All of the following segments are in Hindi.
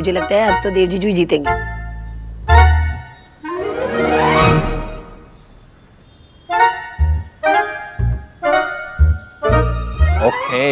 मुझे लगता है अब तो देव जीजू ही जीतेंगे। ओके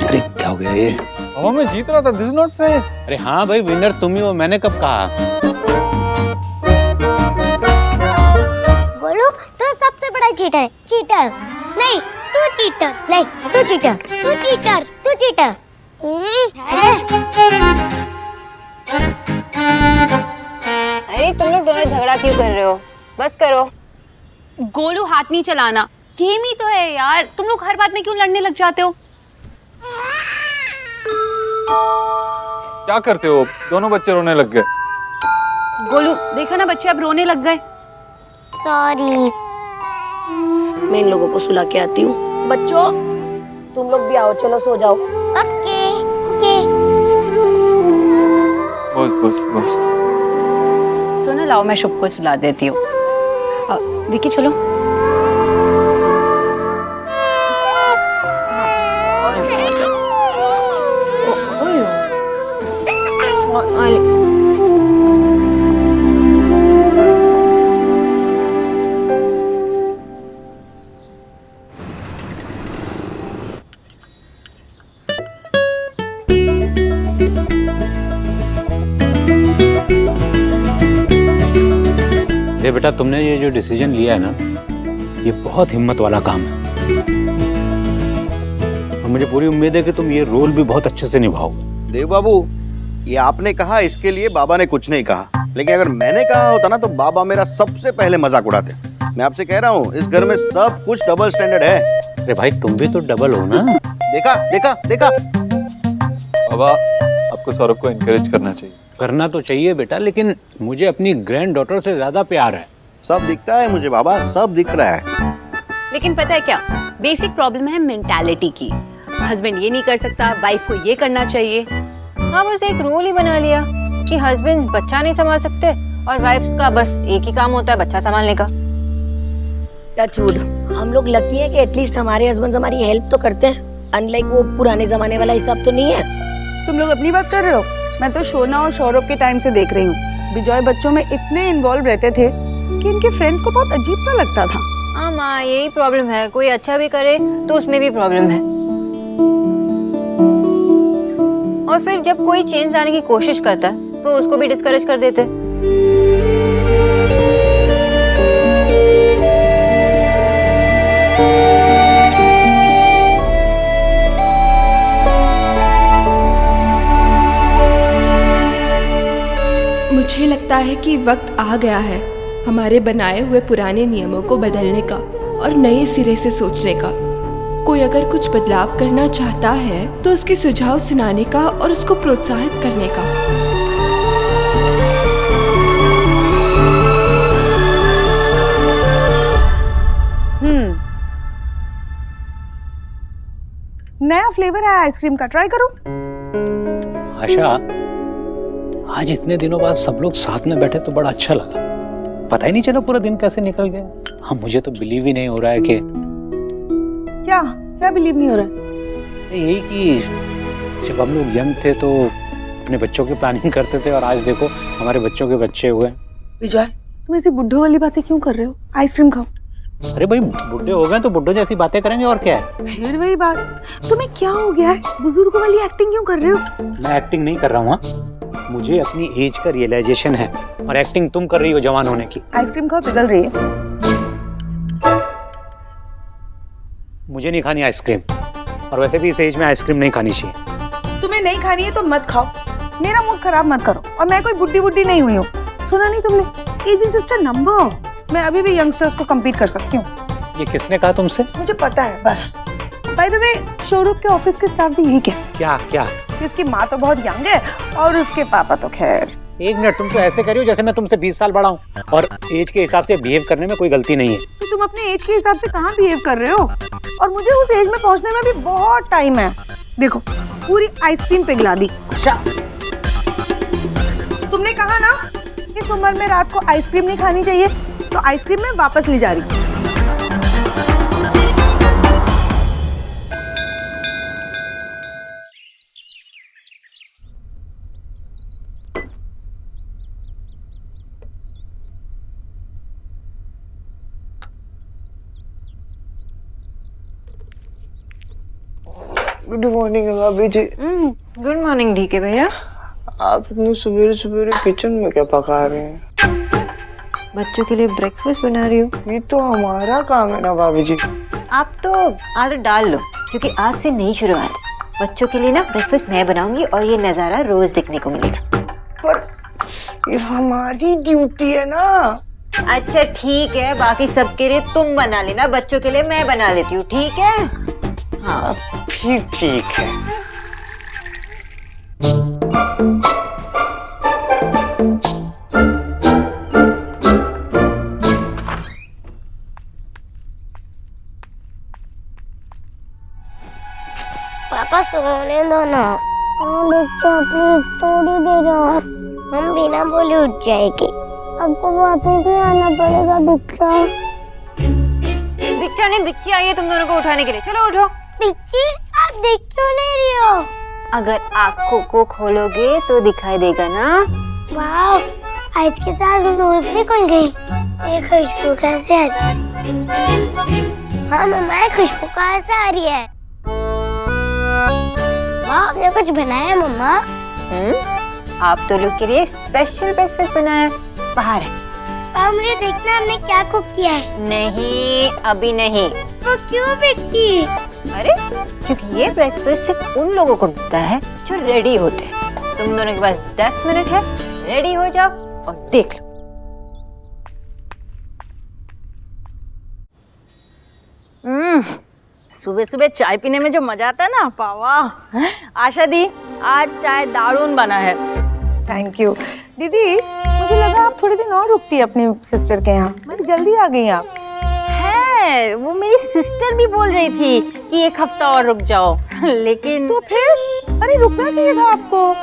अरे क्या हो गया ये? मामा मैं जीत रहा था, दिस इज नॉट फेयर। अरे हाँ भाई, विनर तुम ही हो, मैंने कब कहा? बोलो तो सबसे बड़ा चीटर। चीटर नहीं, तू चीटर। नहीं, तू चीटर। तू चीटर। तू चीटर। अरे तुम लोग दोनों झगड़ा क्यों कर रहे हो? बस करो। गोलू हाथ नहीं चलाना, गेम ही तो है यार, तुम लोग हर बात में क्यों लड़ने लग जाते हो? क्या करते हो? दोनों बच्चे रोने लग गए। गोलू देखा ना, बच्चे अब रोने लग गए। सॉरी। मैं इन लोगों को सुला के आती हूँ। बच्चों तुम लोग भी आओ, चलो सो जाओ। Okay okay. बस बस बस। सुनो, लाओ मैं शुभ को सुला देती हूँ। विकी चलो। अरे बेटा, तुमने ये जो डिसीजन लिया है ना, ये बहुत हिम्मत वाला काम है और मुझे पूरी उम्मीद है कि तुम ये रोल भी बहुत अच्छे से निभाओगे। देव बाबू, ये आपने कहा, इसके लिए बाबा ने कुछ नहीं कहा, लेकिन अगर मैंने कहा होता ना तो बाबा मेरा सबसे पहले मजाक उड़ाते। मैं आपसे कह रहा हूँ, इस घर में सब कुछ डबल स्टैंडर्ड है। अरे भाई, तुम भी तो डबल हो ना। देखा देखा देखा। बाबा, आपको सौरभ को एनकरेज करना चाहिए। करना तो चाहिए बेटा, लेकिन मुझे अपनी ग्रैंड डॉटर से ज्यादा प्यार है। सब दिखता है मुझे बाबा, सब दिख रहा है। लेकिन पता है क्या, बेसिक प्रॉब्लम है मेंटालिटी की। हस्बैंड ये नहीं कर सकता, वाइफ को ये करना चाहिए। हाँ, बस एक रूल ही बना लिया कि हस्बैंड बच्चा नहीं संभाल सकते और वाइफ्स का बस एक ही काम होता है, बच्चा संभालने का। टचवुड, हम लोग लकी है कि एटलीस्ट हमारे हस्बैंड हमारी हेल्प तो करते हैं, अनलाइक वो पुराने जमाने वाला हिसाब तो नहीं है। तुम लोग अपनी बात कर रहे हो? मैं तो शोना और सौरभ के टाइम से देख रही हूँ। बिजॉय बच्चों में इतने इन्वॉल्व रहते थे कि इनके फ्रेंड्स को बहुत अजीब सा लगता था। हाँ माँ, यही प्रॉब्लम है, कोई अच्छा भी करे तो उसमें भी प्रॉब्लम है। और फिर जब कोई चेंज लाने की कोशिश करता है तो उसको भी डिस्करेज कर देते। मुझे लगता है कि वक्त आ गया है हमारे बनाए हुए पुराने नियमों को बदलने का और नए सिरे से सोचने का। कोई अगर कुछ बदलाव करना चाहता है तो उसके सुझाव सुनाने का और उसको प्रोत्साहित करने का। नया फ्लेवर है आइसक्रीम का, ट्राई करो। आशा, आज इतने दिनों बाद सब लोग साथ में बैठे तो बड़ा अच्छा लगा। पता ही नहीं चला पूरा दिन कैसे निकल गया। हाँ, मुझे तो बिलीव ही नहीं हो रहा है कि क्या क्या बिलीव नहीं हो रहा है? यही कि जब हम लोग यंग थे तो अपने बच्चों की प्लानिंग करते थे और आज देखो हमारे बच्चों के बच्चे हुए। विजय, तुम ऐसी बुड्ढों वाली बातें क्यों कर रहे हो? आइसक्रीम खाओ। अरे भाई, बुढ़े हो गए तो बुढ़ों जैसी बातें करेंगे और क्या है। फिर वही बात, तुम्हें क्या हो गया है? बुजुर्गों वाली एक्टिंग क्यों कर रहे हो? मैं एक्टिंग नहीं कर रहा हूँ, मुझे अपनी एज का रियलाइजेशन है और एक्टिंग तुम कर रही हो जवान होने की। आइसक्रीम खाओ, पिघल रही है। मुझे नहीं खानी आइसक्रीम, और वैसे भी इस एज में आइसक्रीम नहीं खानी चाहिए। तुम्हें नहीं खानी है तो मत खाओ, मेरा मूड खराब मत करो। और मैं कोई बुड्ढी बुड्ढी नहीं हुई हूँ, सुना नहीं तुमने? Age is just a number. मैं अभी भी यंगस्टर्स को कम्पीट कर सकती हूँ। ये किसने कहा तुमसे? मुझे पता है बस। बाय द वे, शोरूम के ऑफिस के स्टाफ भी यही कहते क्या क्या? हैं कि उसकी माँ तो बहुत यंग है और उसके पापा तो खैर। एक मिनट, तुम तो ऐसे कर रही हो जैसे मैं तुमसे 20 साल बड़ा हूँ, और एज के हिसाब से बिहेव करने में कोई गलती नहीं है। तो तुम अपने एज के हिसाब से कहाँ बिहेव कर रहे हो? और मुझे उस एज में पहुँचने में भी बहुत टाइम है। देखो, पूरी आइसक्रीम पिघला दी। तुमने कहा ना इस उम्र में रात को आइसक्रीम नहीं खानी चाहिए, तो आइसक्रीम मैं वापस ले जा रही हूँ। गुड मॉर्निंग भाभी जी। गुड मॉर्निंग ढीके भैया। आप इतनी सवेरे सवेरे किचन में क्या पका रहे हैं? बच्चों के लिए ब्रेकफास्ट बना रही हूँ। ये तो हमारा काम है ना भाभी जी। आप तो आदत डाल लो, क्योंकि आज से नई शुरुआत। बच्चों के लिए ना ब्रेकफास्ट मैं बनाऊंगी और ये नज़ारा रोज देखने को मिलेगा। पर ये हमारी ड्यूटी है ना। अच्छा ठीक है, बाकी सबके लिए तुम बना लेना, बच्चों के लिए मैं बना लेती हूँ, ठीक है? हाँ फिर ठीक है। पापा सोने दो ना। बच्चा प्लीज थोड़ी देर और। हम बिना बोले उठ जाएगी। आपको वापस नहीं आना पड़ेगा बिच्चा। बिच्चा नहीं, बिच्ची आई है तुम दोनों को उठाने के लिए। चलो उठो। बिच्ची आप देख क्यों नहीं रही हो? अगर आँखों को खोलोगे तो दिखाई देगा ना। वाह, आज के साथ नोज भी खुल गई। ये खुशबू कैसे आ रही है? हाँ मम्मा, ये खुशबू कहाँ से आ रही है? वाह, आपने कुछ बनाया है मम्मा? आप तो लोग के लिए स्पेशल ब्रेकफास्ट बनाया है। बाहर है। पापा मुझे देखना हमने क्या कुक किया है। नहीं, अभी नहीं। वो क्यों बिच्ची? अरे क्योंकि ये ब्रेकफास्ट सिर्फ उन लोगों को मिलता है जो रेडी होते हैं। तुम दोनों के पास 10 मिनट है, रेडी हो जाओ और देख लो। सुबह सुबह चाय पीने में जो मजा आता है ना पावा। आशा दी, आज चाय दारुण बना है। थैंक यू दीदी। मुझे लगा आप थोड़े दिन और रुकती है अपनी सिस्टर के यहाँ। बड़ी जल्दी आ गई आप। है, वो मेरी सिस्टर भी बोल रही थी कि एक हफ्ता और रुक जाओ, लेकिन तो फिर अरे रुकना चाहिए था आपको।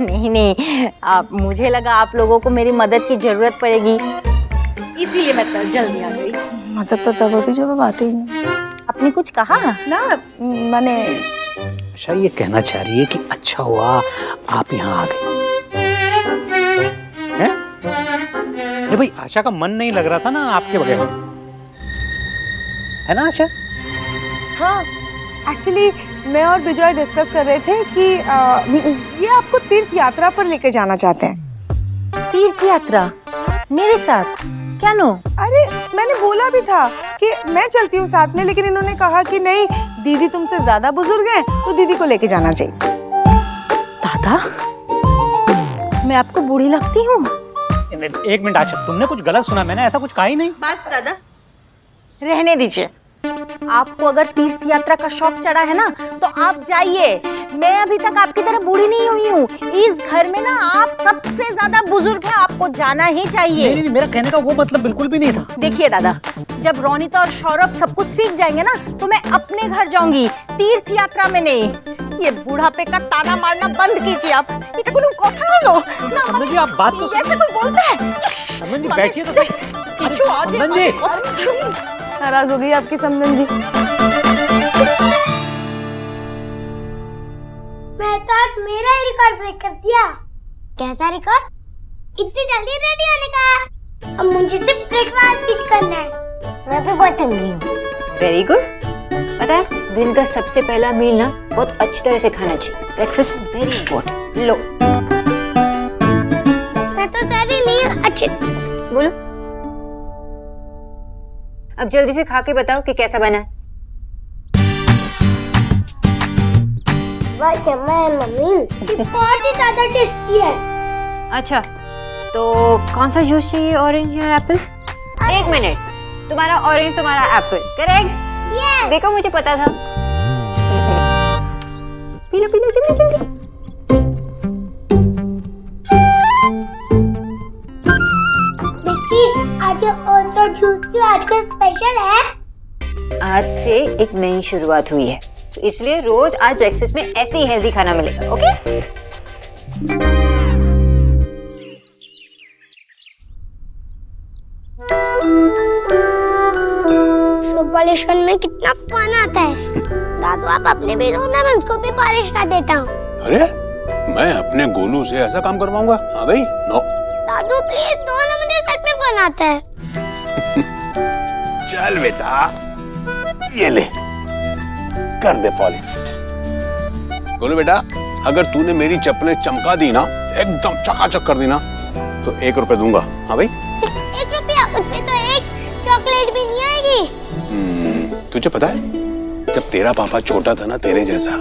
नहीं, आप मुझे लगा आप लोगों को मेरी मदद की जरूरत पड़ेगी, इसीलिए मैं तो जल्दी आ गई। मदद तो तब होती जब बात ही नहीं। आपने कुछ कहा ना? मैंने आशा ये कहना चाह रही है कि अच्छा हुआ आप यहाँ आ गए। हैं? अरे भाई आशा का मन नहीं लग रहा था ना आपके बगैर, है ना आशा? हाँ, एक्चुअली मैं और विजय डिस्कस कर रहे थे कि ये आपको तीर्थ यात्रा पर लेके जाना चाहते हैं। तीर्थ यात्रा मेरे साथ? क्या नो? अरे मैंने बोला भी था कि मैं चलती हूँ साथ में, लेकिन इन्होंने कहा कि नहीं, दीदी तुमसे ज्यादा बुजुर्ग हैं तो दीदी को लेके जाना चाहिए। दादा, मैं आपको बूढ़ी लगती हूँ? एक मिनट आशा, तुमने कुछ गलत सुना, मैंने ऐसा कुछ कहा ही नहीं। बस दादा, रहने दीजिए। आपको अगर तीर्थ यात्रा का शौक चढ़ा है ना तो आप जाइए। मैं अभी तक आपकी तरह बूढ़ी नहीं हुई हूँ। इस घर में ना आप सबसे ज्यादा बुजुर्ग हैं, आपको जाना ही चाहिए। नहीं, मेरा कहने का वो मतलब बिल्कुल भी नहीं था। देखिए दादा, जब रोनिता और सौरभ सब कुछ सीख जाएंगे ना तो मैं अपने घर जाऊंगी, तीर्थ यात्रा में नहीं। ये बुढ़ापे का ताना मारना बंद कीजिए आप। ये कोई कथा लो ना, समझ जी, आप बात तो ऐसे कोई बोलता है? समझ जी, बैठिए तो सही। समझ जी, नाराज हो गई आपकी समधन जी। मैं तो आज मेरा ही रिकॉर्ड ब्रेक कर दिया। कैसा रिकॉर्ड? इतनी जल्दी रेडी होने का? अब मुझे सिर्फ ब्रेकफास्ट ही करना है। मैं भी बहुत हंग्री हूँ। Very good. पता है, दिन का सबसे पहला मील ना बहुत अच्छी तरह से खाना चाहिए। Breakfast is very important. लो। मैं तो सारी नहीं अच्छी। बोलो। अब जल्दी से खा के बताओ कि कैसा बना है। मम्मी बहुत ही ज्यादा टेस्टी है। अच्छा, तो कौन सा जूस चाहिए, ऑरेंज या एप्पल? एक मिनट, तुम्हारा ऑरेंज, तुम्हारा एप्पल, करेक्ट? देखो मुझे पता था। पी लो जल्दी जल्दी। आज और जूस की आजकल स्पेशल है। आज से एक नई शुरुआत हुई है, तो इसलिए रोज आज ब्रेकफास्ट में ऐसे ही हेल्दी खाना मिलेगा, ओके? पॉलिश करने में कितना फन आता है। दादू आप अपने भी दो ना, मैं उसको भी पॉलिश कर देता हूँ। अरे मैं अपने गोलू से ऐसा काम करवाऊंगा? हाँ भाई, नो। दादू प्लीज दो ना, मुझे सच में फन आता है। चल बेटा, ये ले, कर दे पॉलिश। गोलू बेटा, अगर तूने मेरी चप्पलें चमका दी ना, एकदम चकाचक कर दी ना, तो 1 रुपए दूंगा। हाँ भाई? 1 रुपया? उसमें तो एक चॉकलेट भी नहीं आएगी। तुझे पता है, जब तेरा पापा छोटा था ना, तेरे जैसा,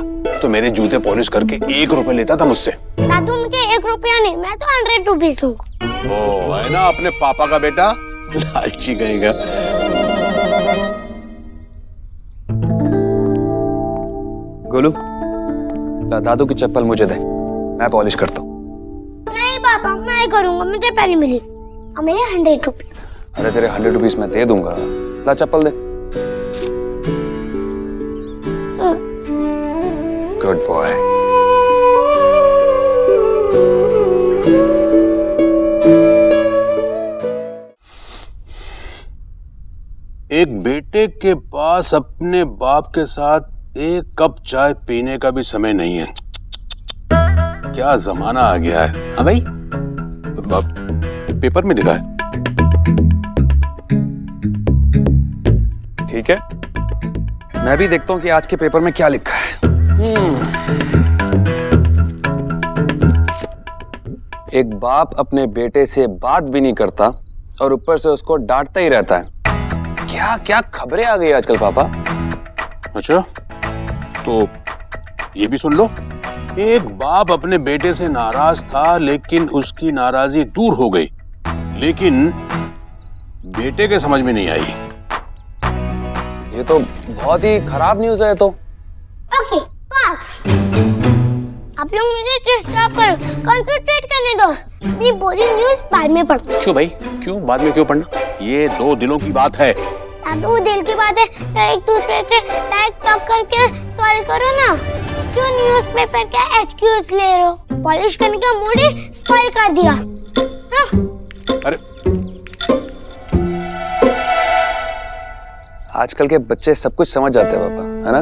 तो मेरे जूते पॉलिश करके 1 रुपए लेता था मुझसे। दादू मुझे 1 रुपया नहीं, मैं तो 100 रुपीज लूंगा। ओ, है ना अपने पापा का बेटा, लालची कहेगा। गोलू, दादू की चप्पल मुझे दे, मैं पॉलिश करता हूँ। नहीं पापा, मैं करूंगा, मुझे पहले मिली। और मेरे 100 रुपीज। अरे तेरे 100 रुपीज मैं दे दूंगा, ला चप्पल दे। Good boy. एक बेटे के पास अपने बाप के साथ 1 कप चाय पीने का भी समय नहीं है। क्या जमाना आ गया है। हाँ भाई, पेपर में लिखा है। ठीक है, मैं भी देखता हूँ कि आज के पेपर में क्या लिखा है। एक बाप अपने बेटे से बात भी नहीं करता और ऊपर से उसको डांटता ही रहता है। क्या क्या खबरें आ गई आजकल पापा। अच्छा, तो ये भी सुन लो। एक बाप अपने बेटे से नाराज था, लेकिन उसकी नाराजी दूर हो गई, लेकिन बेटे के समझ में नहीं आई। ये तो बहुत ही खराब न्यूज़ है। तो ओके, पास। आप लोग मुझे डिस्टर्ब करो, कंसंट्रेट करने दो। ये बोरिंग न्यूज़ बाद में पढ़ो। क्यों भाई, क्यों बाद में क्यों पढ़ना? ये 2 दिनों की बात है। दादू दिल की बात है तो एक दूसरे से डायरेक्ट टॉक करके सॉल्व करो ना। क्यों न्यूज़पेपर का एक्सक्यूज ले रहे हो? पॉलिश करने का मूड ही स्पॉइल कर दिया। हाँ? अरे आजकल के बच्चे सब कुछ समझ जाते हैं पापा, है ना?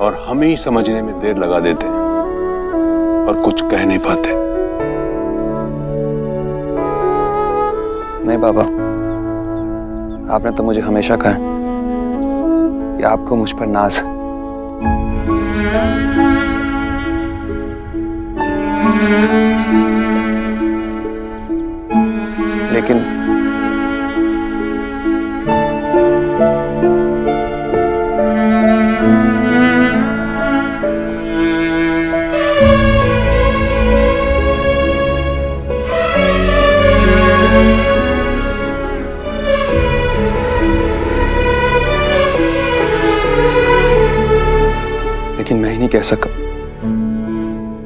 और हम ही समझने में देर लगा देते हैं और कुछ कह नहीं पाते। नहीं पापा, आपने तो मुझे हमेशा कहा कि आपको मुझ पर नाज है। लेकिन मैं ही नहीं कह सका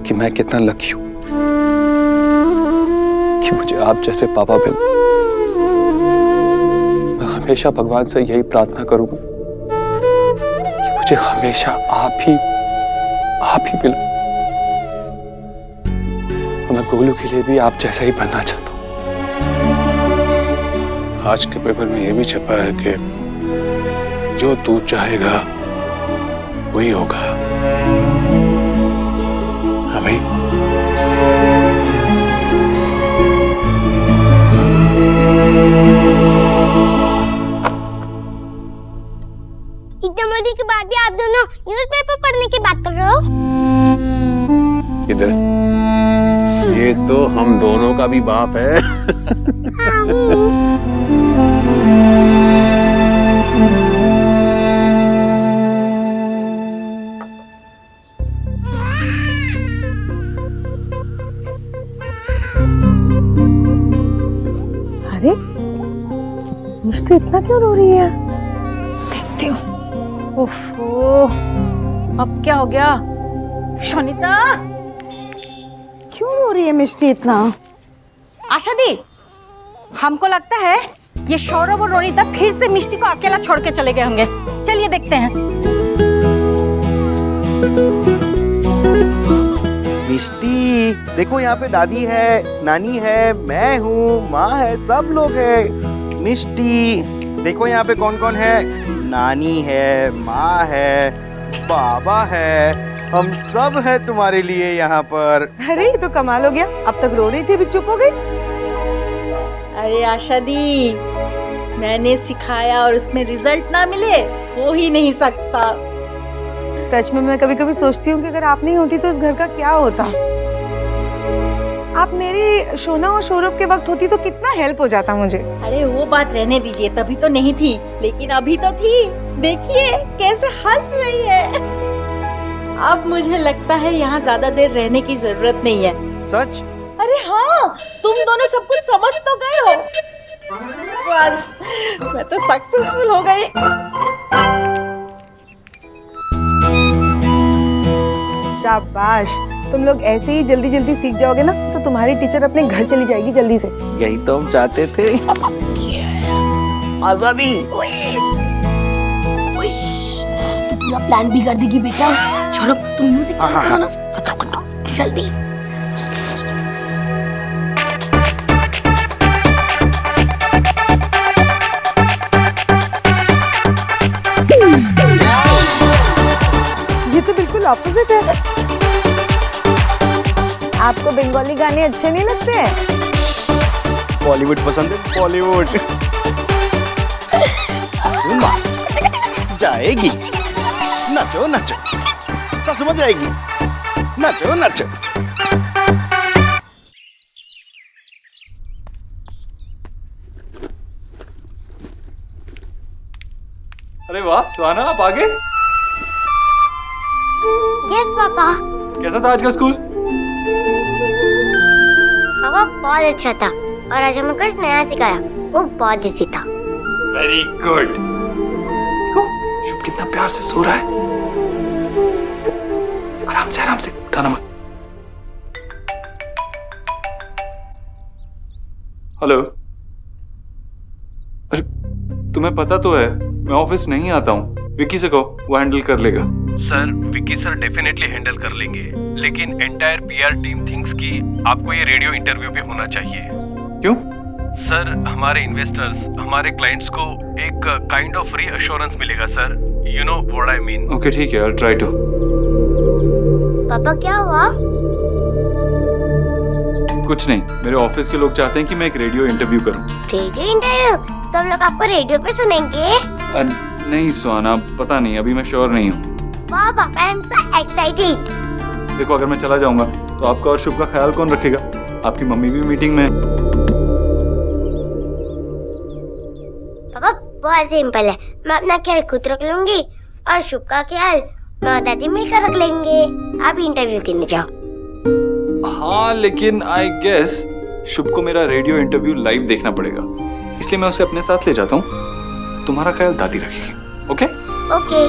कि मैं कितना लकी हूं कि मुझे आप जैसे पापा मिले। मैं हमेशा भगवान से यही प्रार्थना करूंगा कि मुझे हमेशा आप ही मिले। और मैं गोलू के लिए भी आप जैसा ही बनना चाहता हूं। आज के पेपर में यह भी छपा है कि जो तू चाहेगा वही होगा। हाँ भाई। इतनी बड़ी की बात भी आप दोनों न्यूज़पेपर पढ़ने की बात कर रहे हो? इधर, ये तो हम दोनों का भी बाप है। अरे मिष्टी इतना क्यों रो रही है? देखती हूँ। ओहो, अब क्या हो गया? शोनिता, क्यों रो रही है मिष्टी इतना? आशा दी, हमको लगता है ये सौरभ और रोनिता फिर से मिष्टी को अकेला छोड़ के चले गए होंगे। चलिए देखते हैं। मिष्टी, देखो यहाँ पे दादी है, नानी है, मैं हूँ, माँ है, सब लोग हैं। मिष्टी, देखो यहाँ पे कौन कौन है। नानी है, माँ है, बाबा है, हम सब है तुम्हारे लिए यहाँ पर। अरे ये तो कमाल हो गया, अब तक रो रही थी अभी चुप हो गई। अरे आशा दी, मैंने सिखाया और उसमें रिजल्ट ना मिले हो ही नहीं सकता। सच में मैं कभी कभी सोचती हूँ कि अगर आप नहीं होती तो इस घर का क्या होता। आप मेरी शोना और सौरभ के वक्त होती तो कितना हेल्प हो जाता मुझे। अरे वो बात रहने दीजिए, तभी तो नहीं थी, लेकिन अभी तो थी। देखिए कैसे हंस रही है। अब मुझे लगता है यहाँ ज्यादा देर रहने की जरूरत नहीं है। सच? अरे हाँ, तुम दोनों सब कुछ समझ तो गए हो। बस मैं तो सक्सेसफुल हो गई। शाबाश, तुम लोग ऐसे ही जल्दी जल्दी सीख जाओगे ना तो तुम्हारी टीचर अपने घर चली जाएगी जल्दी से। यही तो हम चाहते थे। आजादी। पूरा प्लान भी कर देगी बेटा। चलो तुम म्यूजिक चालू करो ना जल्दी। ये तो बिल्कुल ऑपोजिट है। आपको बंगाली गाने अच्छे नहीं लगते हैं? बॉलीवुड पसंद है, बॉलीवुड। सासू माँ जाएगी, नाचो नाचो, सासू माँ जाएगी, नाचो नाचो। अरे वाह सुहाना, आप आ गए। Yes papa. कैसा था आज का स्कूल? पापा बहुत अच्छा था और आज हमें कुछ नया सिखाया, वो बहुत इजी था। Very good. शुभ कितना प्यार से सो रहा है। आराम से उठाना मत। हेलो। अरे तुम्हें पता तो है मैं ऑफिस नहीं आता हूँ। विक्की से कहो, वो हैंडल कर लेगा। Sir Vicky sir definitely handle कर लेंगे, लेकिन एंटायर पीआर टीम थिंक्स कि आपको ये रेडियो इंटरव्यू पे होना चाहिए। क्यों? सर हमारे इन्वेस्टर्स, हमारे क्लाइंट्स को एक काइंड ऑफ रीअश्योरेंस मिलेगा sir. You know what I mean. Okay ठीक है, आई विल ट्राई टू। पापा क्या हुआ? कुछ नहीं, मेरे ऑफिस के लोग चाहते हैं कि मैं एक रेडियो इंटरव्यू करूं। Radio interview? तो हम लोग आपको रेडियो पे सुनेंगे? नहीं सुहाना, पता नहीं, अभी मैं श्योर नहीं हूँ। वाह पापा, आई एम सो एक्साइटेड। देखो अगर मैं चला जाऊंगा तो आपका और शुभ का ख्याल कौन रखेगा? आपकी मम्मी भी मीटिंग में है। पापा बहुत सिंपल है, मैं अपना ख्याल खुद रख लूंगी और शुभ का ख्याल मैं और दादी मिलकर रख लेंगे। आप इंटरव्यू देने जाओ। हाँ लेकिन आई गेस शुभ को मेरा रेडियो इंटरव्यू लाइव देखना पड़ेगा, इसलिए मैं उसे अपने साथ ले जाता हूँ। तुम्हारा ख्याल दादी रखेगी। ओके? ओके।